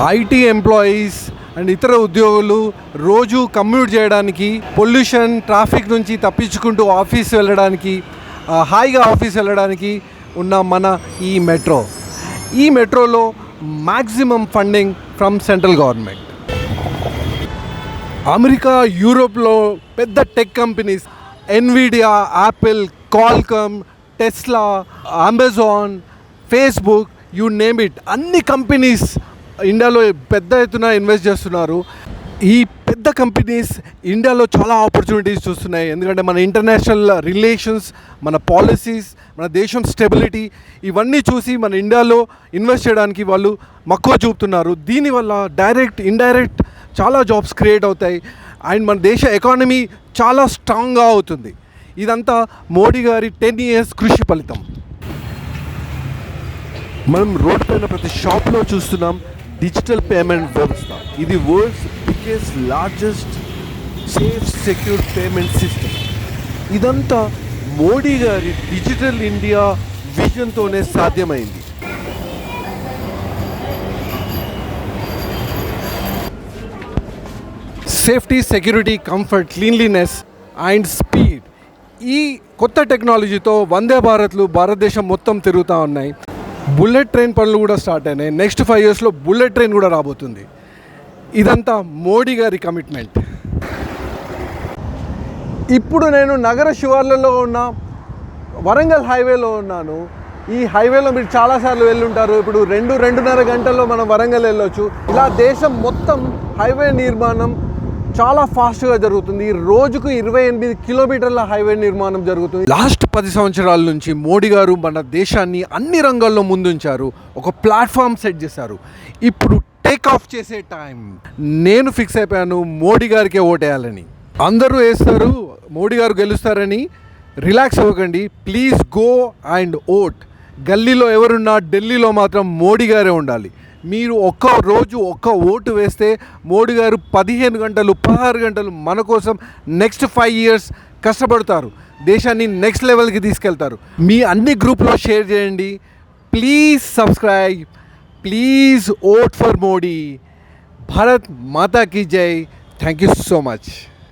IT employees and ఇతర ఉద్యోగులు రోజు కమ్యూట్ చేయడానికి, పొల్యూషన్ ట్రాఫిక్ నుంచి తప్పించుకుంటూ ఆఫీస్ వెళ్ళడానికి, హాయిగా ఆఫీస్ వెళ్ళడానికి ఉన్న మన ఈ మెట్రోలో maximum funding from central government. America, యూరోప్లో పెద్ద tech companies Nvidia, Apple, Qualcomm, Tesla, Amazon, Facebook, you name it, అన్ని కంపెనీస్ ఇండియాలో పెద్ద ఎత్తున ఇన్వెస్ట్ చేస్తున్నారు. ఈ పెద్ద కంపెనీస్ ఇండియాలో చాలా ఆపర్చునిటీస్ చూస్తున్నాయి. ఎందుకంటే మన ఇంటర్నేషనల్ రిలేషన్స్, మన పాలసీస్, మన దేశం స్టెబిలిటీ ఇవన్నీ చూసి మన ఇండియాలో ఇన్వెస్ట్ చేయడానికి వాళ్ళు మక్కువ చూపుతున్నారు. దీనివల్ల డైరెక్ట్, ఇండైరెక్ట్ చాలా జాబ్స్ క్రియేట్ అవుతాయి అండ్ మన దేశ ఎకానమీ చాలా స్ట్రాంగ్గా అవుతుంది. ఇదంతా మోడీ గారి 10 years కృషి ఫలితం. మనం రోడ్ పైన ప్రతి షాప్లో చూస్తున్నాం డిజిటల్ పేమెంట్ వ్యవస్థ. ఇది world's biggest, largest, safe, secure payment system. ఇదంతా మోడీ గారి డిజిటల్ ఇండియా విజన్తోనే సాధ్యమైంది. Safety, security, comfort, cleanliness and speed, ఈ కొత్త టెక్నాలజీతో వందే భారత్లు భారతదేశం మొత్తం తిరుగుతూ ఉన్నాయి. బుల్లెట్ ట్రైన్ పనులు కూడా స్టార్ట్ అయినాయి. నెక్స్ట్ 5 yearsలో బుల్లెట్ ట్రైన్ కూడా రాబోతుంది. ఇదంతా మోడీ గారి కమిట్మెంట్. ఇప్పుడు నేను నగర శివార్లలో ఉన్న వరంగల్ హైవేలో ఉన్నాను. ఈ హైవేలో మీరు చాలాసార్లు వెళ్ళుంటారు. ఇప్పుడు 2-2.5 గంటల్లో మనం వరంగల్ వెళ్ళొచ్చు. ఇలా దేశం మొత్తం హైవే నిర్మాణం చాలా ఫాస్ట్గా జరుగుతుంది. రోజుకు 28 కిలోమీటర్ల హైవే నిర్మాణం జరుగుతుంది. లాస్ట్ 10 సంవత్సరాల నుంచి మోడీ గారు మన దేశాన్ని అన్ని రంగాల్లో ముందుంచారు. ఒక ప్లాట్ఫామ్ సెట్ చేశారు. ఇప్పుడు టేక్ ఆఫ్ చేసే టైం. నేను ఫిక్స్ అయిపోయాను మోడీ గారికే ఓటేయాలని. అందరూ వేస్తారు, మోడీ గారు గెలుస్తారని రిలాక్స్ అవ్వకండి. Please go and vote. గల్లీలో ఎవరున్నా ఢిల్లీలో మాత్రం మోడీ గారే ఉండాలి. మీరు రోజు ఒక్క ఓటు వేస్తే మోడీ గారు 15 గంటలు 16 గంటలు మన కోసం నెక్స్ట్ 5 years కష్టపడతారు. దేశాన్ని నెక్స్ట్ లెవెల్కి తీసుకెళ్తారు. మీ అన్ని గ్రూప్లో షేర్ చేయండి. Please subscribe. Please vote for Modi. Bharat Mata కీ జై. Thank you so much.